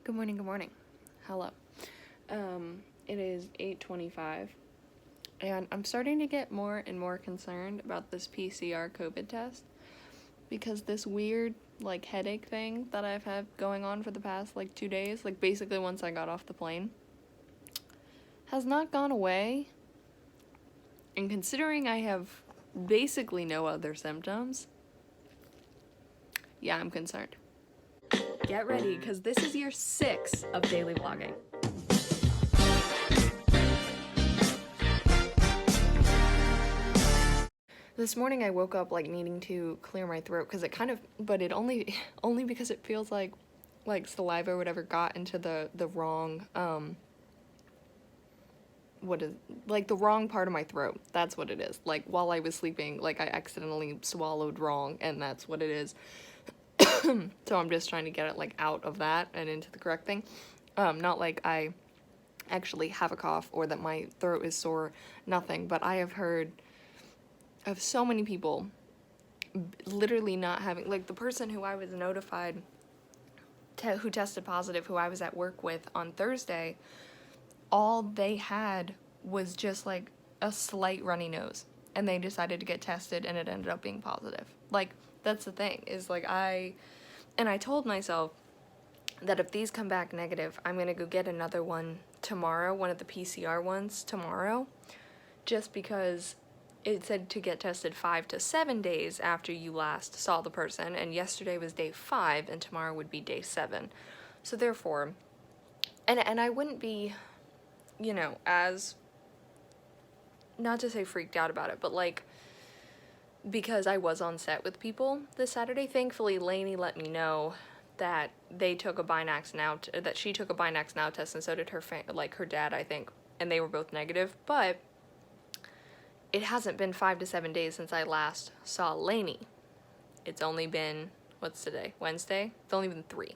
Good morning, good morning. Hello. It is 8:25 and I'm starting to get more and more concerned about this PCR COVID test because this weird headache thing that I've had going on for the past 2 days, basically once I got off the plane, has not gone away. And considering I have basically no other symptoms, yeah, I'm concerned. Get ready, because this is year 6 of daily vlogging. This morning I woke up needing to clear my throat because it kind of, but it only because it feels like saliva or whatever got into the wrong what is the wrong part of my throat. That's what it is. While I was sleeping, I accidentally swallowed wrong, and that's what it is. So I'm just trying to get it out of that and into the correct thing. Not like I actually have a cough or that my throat is sore, nothing, but I have heard of so many people literally not having, the person who I was notified who tested positive, who I was at work with on Thursday, all they had was just a slight runny nose, and they decided to get tested and it ended up being positive. That's the thing, is I told myself that if these come back negative, I'm gonna go get another one tomorrow, one of the PCR ones tomorrow, just because it said to get tested 5 to 7 days after you last saw the person, and yesterday was day 5 and tomorrow would be day 7. So therefore, and I wouldn't be, as, not to say freaked out about it, but because I was on set with people this Saturday, thankfully Lainey let me know that they took a Binax Now, that she took a Binax Now test, and so did her her dad, I think, and they were both negative. But it hasn't been 5 to 7 days since I last saw Lainey. It's only been, what's today? Wednesday? It's only been 3.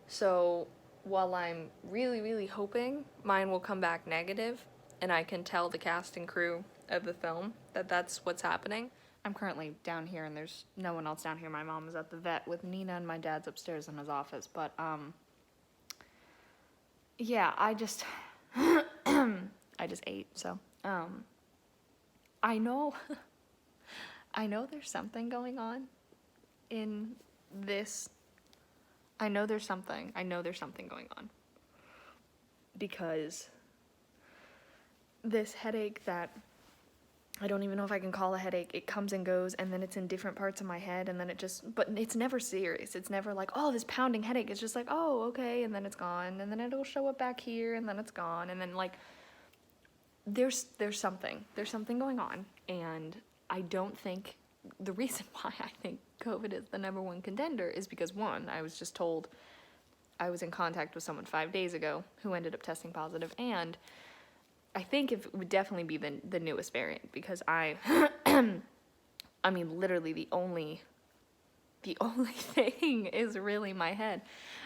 So while I'm really, really hoping mine will come back negative and I can tell the cast and crew of the film that that's what's happening, I'm currently down here and there's no one else down here. My mom is at the vet with Nina and my dad's upstairs in his office. But, yeah, I just ate, so, I know, I know there's something going on in this. I know there's something going on. Because this headache that I don't even know if I can call a headache, it comes and goes, and then it's in different parts of my head, and then but it's never serious. It's never oh, this pounding headache. It's just oh, okay, and then it's gone, and then it'll show up back here, and then it's gone, and then there's something going on, and I don't think the reason why I think COVID is the #1 contender is because, one, I was just told I was in contact with someone 5 days ago who ended up testing positive, and I think it would definitely be the newest variant, because I mean, literally the only thing is really my head.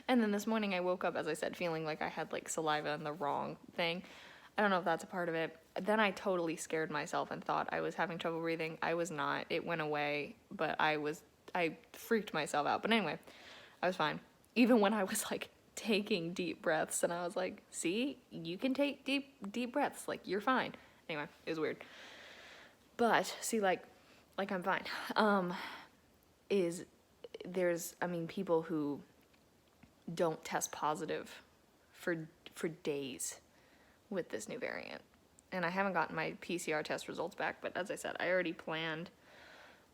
And then this morning I woke up, as I said, feeling like I had saliva in the wrong thing. I don't know if that's a part of it. Then I totally scared myself and thought I was having trouble breathing. I was not. It went away, but I freaked myself out. But anyway, I was fine. Even when I was taking deep breaths, and I was see, you can take deep breaths, you're fine. Anyway, it was weird. But see, I'm fine. There's people who don't test positive for days with this new variant. And I haven't gotten my PCR test results back, but as I said, I already planned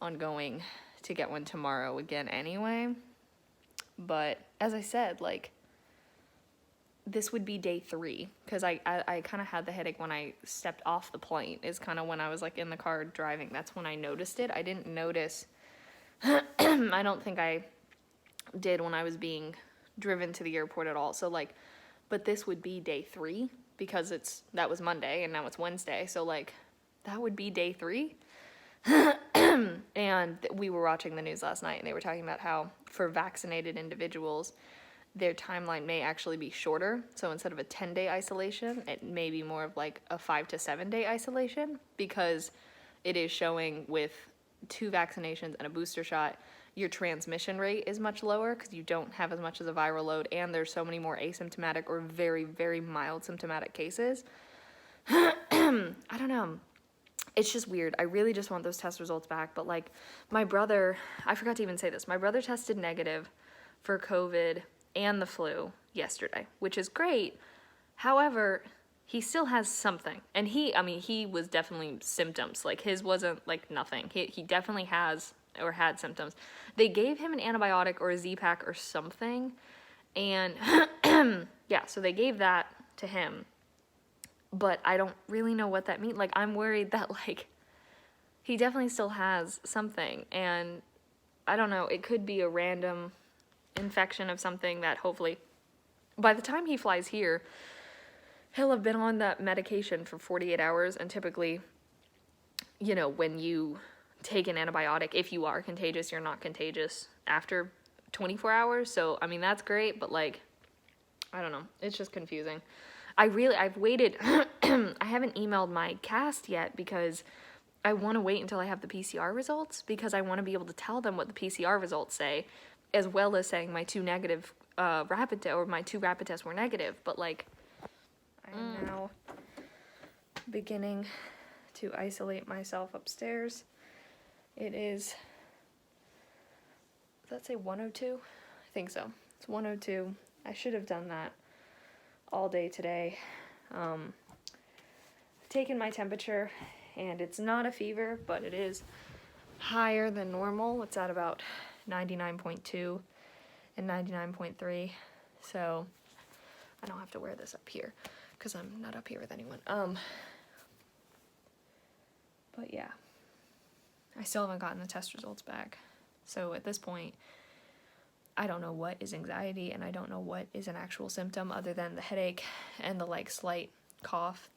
on going to get one tomorrow again anyway. But as I said, this would be day 3, because I kind of had the headache when I stepped off the plane, is kind of when I was in the car driving. That's when I noticed it. I didn't notice, I don't think I did when I was being driven to the airport at all. So but this would be day 3, because that was Monday and now it's Wednesday. So that would be day 3. And we were watching the news last night and they were talking about how for vaccinated individuals, their timeline may actually be shorter. So instead of a 10-day isolation, it may be more of a 5 to 7 day isolation, because it is showing with 2 vaccinations and a booster shot, your transmission rate is much lower because you don't have as much as a viral load, and there's so many more asymptomatic or very, very mild symptomatic cases. I don't know. It's just weird. I really just want those test results back. But like my brother, I forgot to even say this. My brother tested negative for COVID and the flu yesterday, which is great. However, he still has something. And he was definitely symptoms. Like his wasn't like nothing. He definitely has or had symptoms. They gave him an antibiotic or a Z-Pak or something. And yeah, so they gave that to him. But I don't really know what that means. Like, I'm worried that, like, he definitely still has something. And I don't know, it could be a random infection of something that hopefully, by the time he flies here, he'll have been on that medication for 48 hours. And typically, you know, when you take an antibiotic, if you are contagious, you're not contagious after 24 hours. So, I mean, that's great, but, like, I don't know. It's just confusing. I've waited, I haven't emailed my cast yet because I want to wait until I have the PCR results, because I want to be able to tell them what the PCR results say, as well as saying my two rapid tests were negative. But like, I'm now beginning to isolate myself upstairs. It is, does that say 102? I think so. It's 102. I should have done that all day today. I've taken my temperature, and it's not a fever, but it is higher than normal. It's at about 99.2 and 99.3, so I don't have to wear this up here because I'm not up here with anyone. But yeah, I still haven't gotten the test results back, so at this point I don't know what is anxiety, and I don't know what is an actual symptom other than the headache and the like slight cough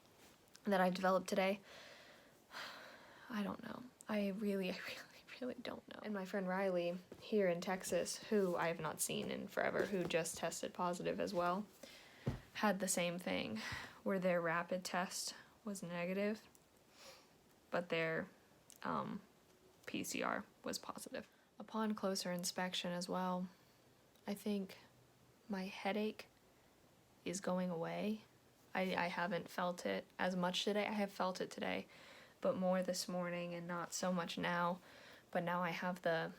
that I've developed today. I don't know. I really don't know. And my friend Riley here in Texas, who I have not seen in forever, who just tested positive as well, had the same thing where their rapid test was negative, but their PCR was positive. Upon closer inspection as well, I think my headache is going away. I haven't felt it as much today. I have felt it today, but more this morning and not so much now. But now I have the,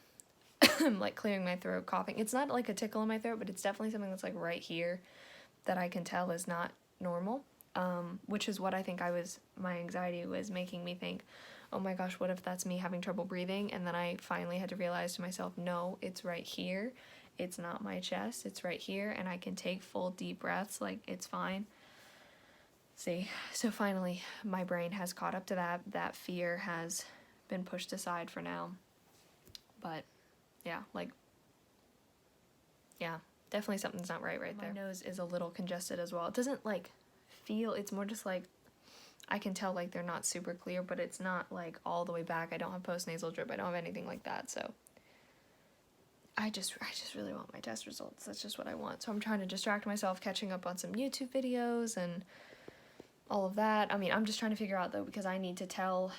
like, clearing my throat, coughing. It's not like a tickle in my throat, but it's definitely something that's like right here that I can tell is not normal, which is what I think my anxiety was making me think, oh my gosh, what if that's me having trouble breathing? And then I finally had to realize to myself, no, it's right here. It's not my chest, it's right here, and I can take full deep breaths, like, it's fine. See, so finally, my brain has caught up to that. That fear has been pushed aside for now. But, yeah, like, yeah, definitely something's not right there. My nose is a little congested as well. It doesn't, like, feel, it's more just, like, I can tell, like, they're not super clear, but it's not, like, all the way back. I don't have postnasal drip. I don't have anything like that, so I just really want my test results. That's just what I want. So I'm trying to distract myself, catching up on some YouTube videos and all of that. I mean, I'm just trying to figure out, though, because I need to tell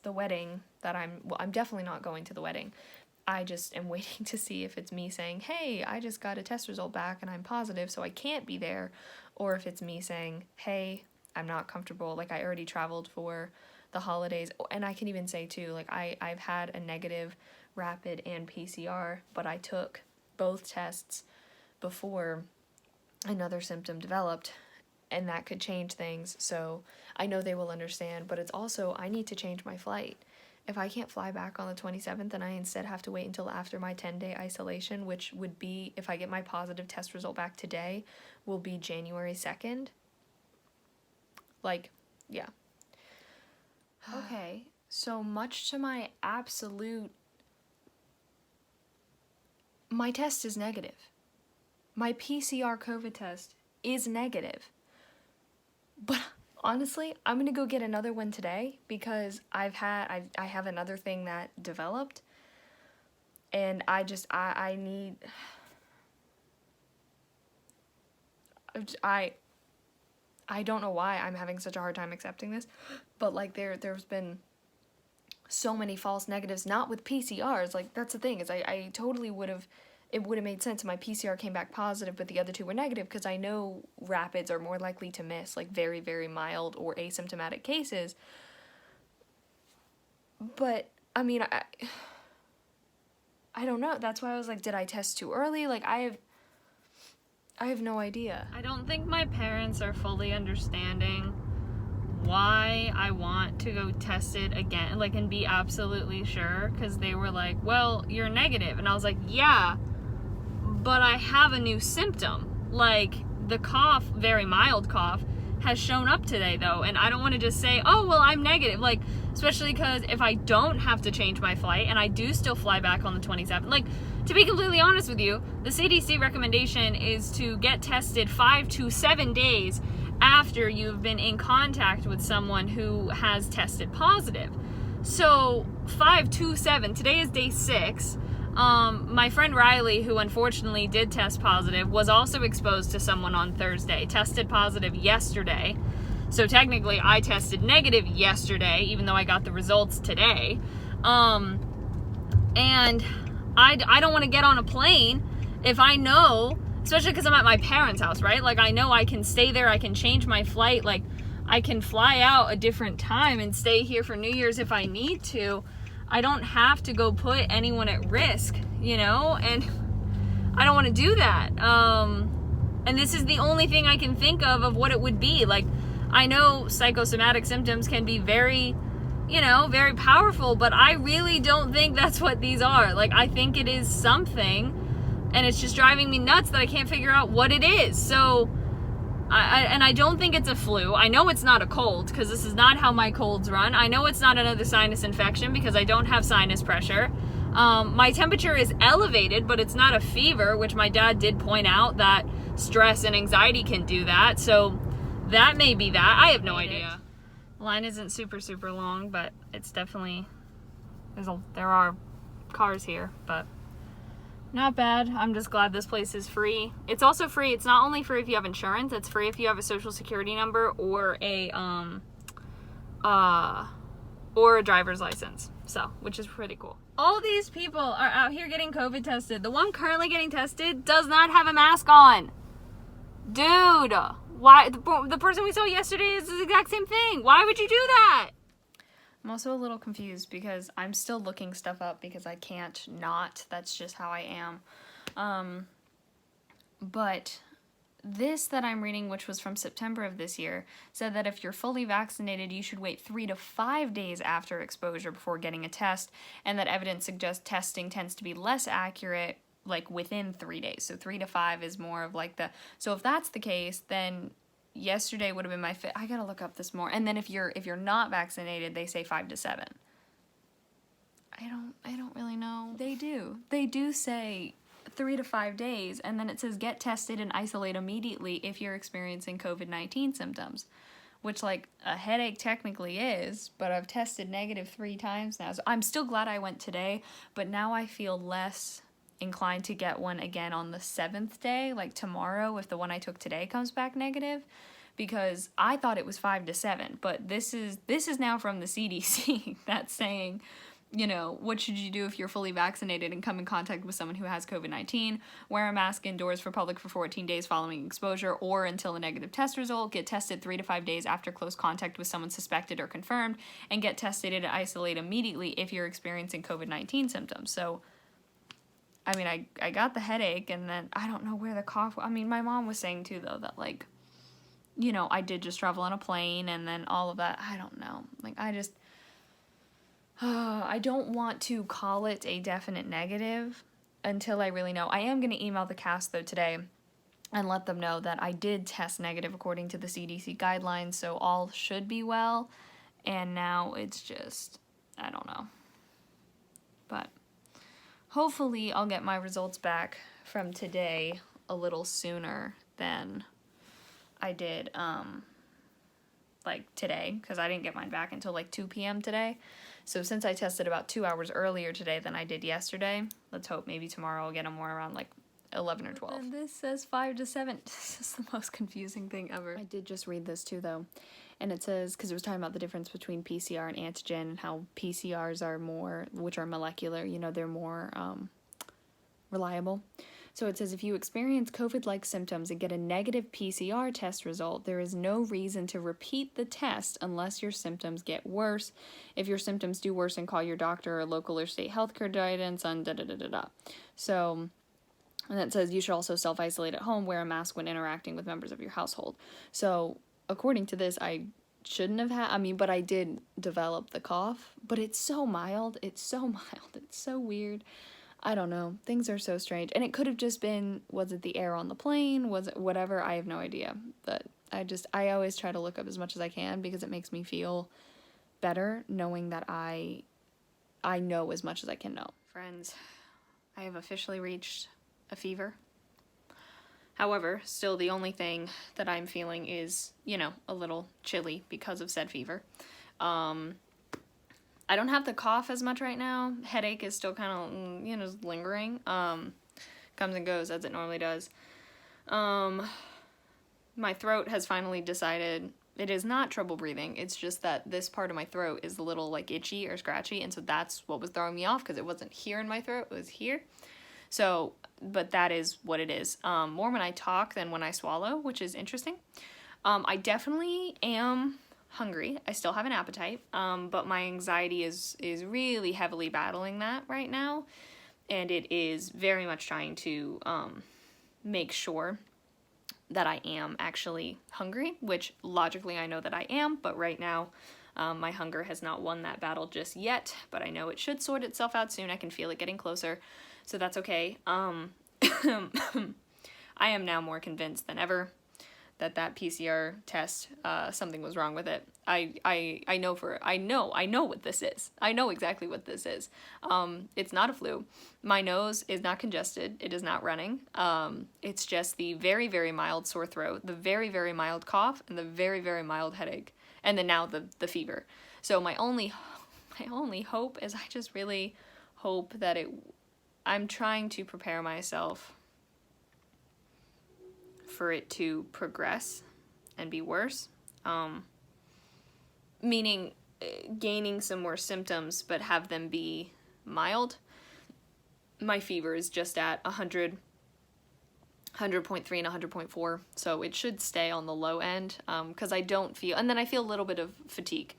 the wedding that I'm definitely not going to the wedding. I just am waiting to see if it's me saying, hey, I just got a test result back and I'm positive, so I can't be there, or if it's me saying, hey, I'm not comfortable. Like, I already traveled for the holidays, and I can even say, too, like, I've had a negative rapid and PCR, but I took both tests before another symptom developed, and that could change things, so I know they will understand, but it's also, I need to change my flight. If I can't fly back on the 27th and I instead have to wait until after my 10-day isolation, which would be, if I get my positive test result back today, will be January 2nd. Like, yeah. Okay, so much to my absolute, my test is negative. My PCR COVID test is negative. But honestly, I'm gonna go get another one today because I have another thing that developed, and I need, I don't know why I'm having such a hard time accepting this, but like there's been so many false negatives, not with PCRs. Like, that's the thing, is I totally would have, it would have made sense if my PCR came back positive, but the other two were negative, because I know rapids are more likely to miss, like, very, very mild or asymptomatic cases. But, I mean, I don't know. That's why I was like, did I test too early? Like, I have no idea. I don't think my parents are fully understanding why I want to go test it again, like, and be absolutely sure, because they were like, well, you're negative. And I was like, yeah, but I have a new symptom. Like, the cough, very mild cough, has shown up today, though, and I don't want to just say, oh, well, I'm negative, like, especially because if I don't have to change my flight, and I do still fly back on the 27th, like, to be completely honest with you, the CDC recommendation is to get tested 5 to 7 days after you've been in contact with someone who has tested positive. So 5 to 7, today is day 6. My friend Riley, who unfortunately did test positive, was also exposed to someone on Thursday, tested positive yesterday. So technically I tested negative yesterday, even though I got the results today. And I don't want to get on a plane if I know, especially because I'm at my parents' house, right? Like, I know I can stay there, I can change my flight, like, I can fly out a different time and stay here for New Year's if I need to. I don't have to go put anyone at risk, you know? And I don't want to do that. And this is the only thing I can think of what it would be. Like, I know psychosomatic symptoms can be very, you know, very powerful, but I really don't think that's what these are. Like, I think it is something, and it's just driving me nuts that I can't figure out what it is. So, I don't think it's a flu. I know it's not a cold, because this is not how my colds run. I know it's not another sinus infection, because I don't have sinus pressure. My temperature is elevated, but it's not a fever, which my dad did point out that stress and anxiety can do that. So that may be that. I have no idea. The line isn't super, super long, but it's definitely, there are cars here, but not bad. I'm just glad this place is free. It's also free. It's not only free if you have insurance, it's free if you have a social security number or a driver's license. So, which is pretty cool. All these people are out here getting COVID tested. The one currently getting tested does not have a mask on. Dude, why? The person we saw yesterday is the exact same thing. Why would you do that? I'm also a little confused because I'm still looking stuff up because I can't not. That's just how I am. But this that I'm reading, which was from September of this year, said that if you're fully vaccinated, you should wait 3 to 5 days after exposure before getting a test, and that evidence suggests testing tends to be less accurate, like, within 3 days. So 3 to 5 is more of like the, so if that's the case, then yesterday would have been my fit. I gotta look up this more. And then if you're not vaccinated, they say 5 to 7. I don't really know. They do say 3 to 5 days, and then it says get tested and isolate immediately if you're experiencing COVID-19 symptoms, which, like, a headache technically is, but I've tested negative 3 times now. So I'm still glad I went today, but now I feel less inclined to get one again on the 7th day, like tomorrow, if the one I took today comes back negative, because I thought it was 5 to 7, but this is now from the CDC that's saying, you know, what should you do if you're fully vaccinated and come in contact with someone who has COVID-19? Wear a mask indoors for public for 14 days following exposure or until a negative test result. Get tested 3 to 5 days after close contact with someone suspected or confirmed, and get tested and isolate immediately if you're experiencing COVID-19 symptoms. So, I mean, I got the headache, and then I don't know where the cough, I mean, my mom was saying too, though, that, like, you know, I did just travel on a plane, and then all of that, I don't know. Like, I don't want to call it a definite negative until I really know. I am going to email the cast, though, today and let them know that I did test negative according to the CDC guidelines, so all should be well, and now it's just, I don't know. But hopefully I'll get my results back from today a little sooner than I did, like, today, because I didn't get mine back until, like, 2 p.m. today. So since I tested about 2 hours earlier today than I did yesterday, let's hope maybe tomorrow I'll get them more around, like, 11 or 12. And this says 5 to 7. This is the most confusing thing ever. I did just read this too, though. And it says, because it was talking about the difference between PCR and antigen, and how PCRs are more, which are molecular, you know, they're more reliable. So it says, if you experience COVID-like symptoms and get a negative PCR test result, there is no reason to repeat the test unless your symptoms get worse. If your symptoms do worsen, call your doctor or local or state healthcare guidance on da-da-da-da-da. So, and it says you should also self-isolate at home, wear a mask when interacting with members of your household. So, according to this, I shouldn't have had, but I did develop the cough, but it's so mild, it's so weird. I don't know, things are so strange, and it could have just been, was it the air on the plane, was it whatever, I have no idea, but I always try to look up as much as I can, because it makes me feel better knowing that I know as much as I can know. Friends, I have officially reached a fever. However, still the only thing that I'm feeling is, you know, a little chilly because of said fever. I don't have the cough as much right now. Headache is still kind of, you know, lingering. Comes and goes as it normally does. My throat has finally decided it is not trouble breathing. It's just that this part of my throat is a little like itchy or scratchy, and so that's what was throwing me off, because it wasn't here in my throat, it was here. So, but that is what it is. More when I talk than when I swallow, which is interesting. I definitely am hungry. I still have an appetite, but my anxiety is really heavily battling that right now, and it is very much trying to make sure that I am actually hungry, which logically I know that I am, but right now my hunger has not won that battle just yet, but I know it should sort itself out soon. I can feel it getting closer, so that's okay. I am now more convinced than ever that PCR test, something was wrong with it. I know what this is. I know exactly what this is. It's not a flu. My nose is not congested. It is not running. It's just the very, very mild sore throat, the very, very mild cough, and the very, very mild headache, and then now the fever. So my only hope is, I just really hope that I'm trying to prepare myself for it to progress and be worse, meaning gaining some more symptoms but have them be mild. My fever is just at 100, 100.3 and 100.4, so it should stay on the low end, because I don't feel, and then I feel a little bit of fatigue,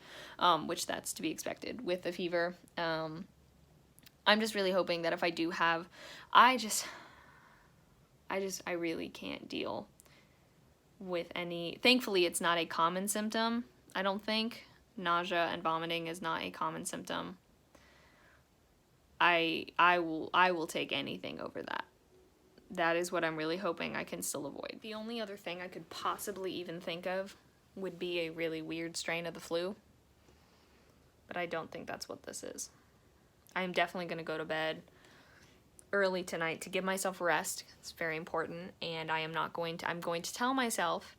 which that's to be expected with the fever. I'm just really hoping that if I do have, I really can't deal with any, thankfully it's not a common symptom, I don't think. Nausea and vomiting is not a common symptom. I will take anything over that. That is what I'm really hoping I can still avoid. The only other thing I could possibly even think of would be a really weird strain of the flu, but I don't think that's what this is. I'm definitely going to go to bed early tonight to give myself rest. It's very important, and I'm going to tell myself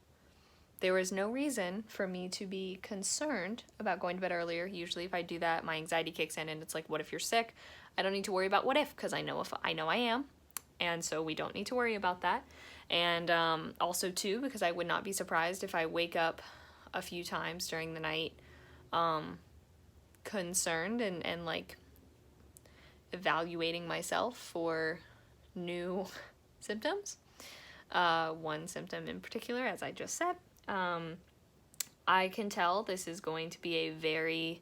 there is no reason for me to be concerned about going to bed earlier. Usually if I do that, my anxiety kicks in and it's like, what if you're sick? I don't need to worry about what if, because I know I am, and so we don't need to worry about that. And also too, because I would not be surprised if I wake up a few times during the night concerned and like evaluating myself for new symptoms. One symptom in particular, as I just said. I can tell this is going to be a very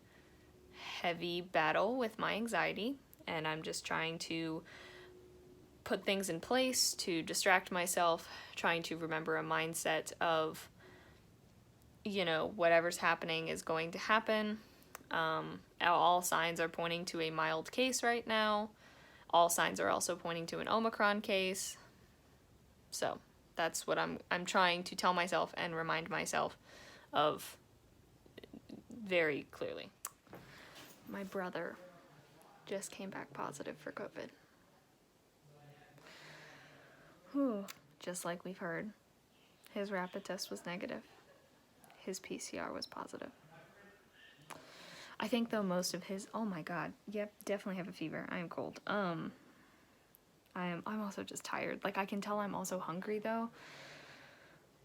heavy battle with my anxiety, and I'm just trying to put things in place to distract myself, trying to remember a mindset of, you know, whatever's happening is going to happen. All signs are pointing to a mild case right now. All signs are also pointing to an Omicron case. So that's what I'm trying to tell myself and remind myself of very clearly. My brother just came back positive for COVID. Whew. Just like we've heard, his rapid test was negative. His PCR was positive. I think though most of his, oh my god, yep, definitely have a fever. I am cold. I'm also just tired. Like, I can tell I'm also hungry though.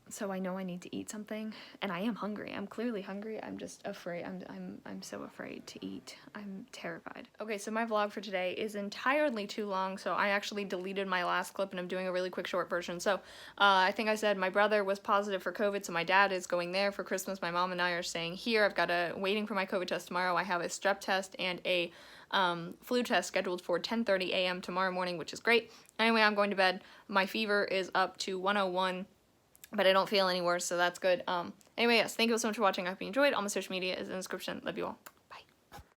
So I know I need to eat something, and I am hungry. I'm clearly hungry. I'm just afraid. I'm so afraid to eat. I'm terrified. Okay, so my vlog for today is entirely too long, so I actually deleted my last clip and I'm doing a really quick short version. So I think I said my brother was positive for COVID, so my dad is going there for Christmas. My mom and I are staying here. I've got waiting for my COVID test tomorrow. I have a strep test and a flu test scheduled for 10:30 a.m. tomorrow morning, which is great. Anyway, I'm going to bed. My fever is up to 101. But I don't feel any worse, so that's good. Anyway, yes, thank you so much for watching. I hope you enjoyed. All my social media is in the description. Love you all.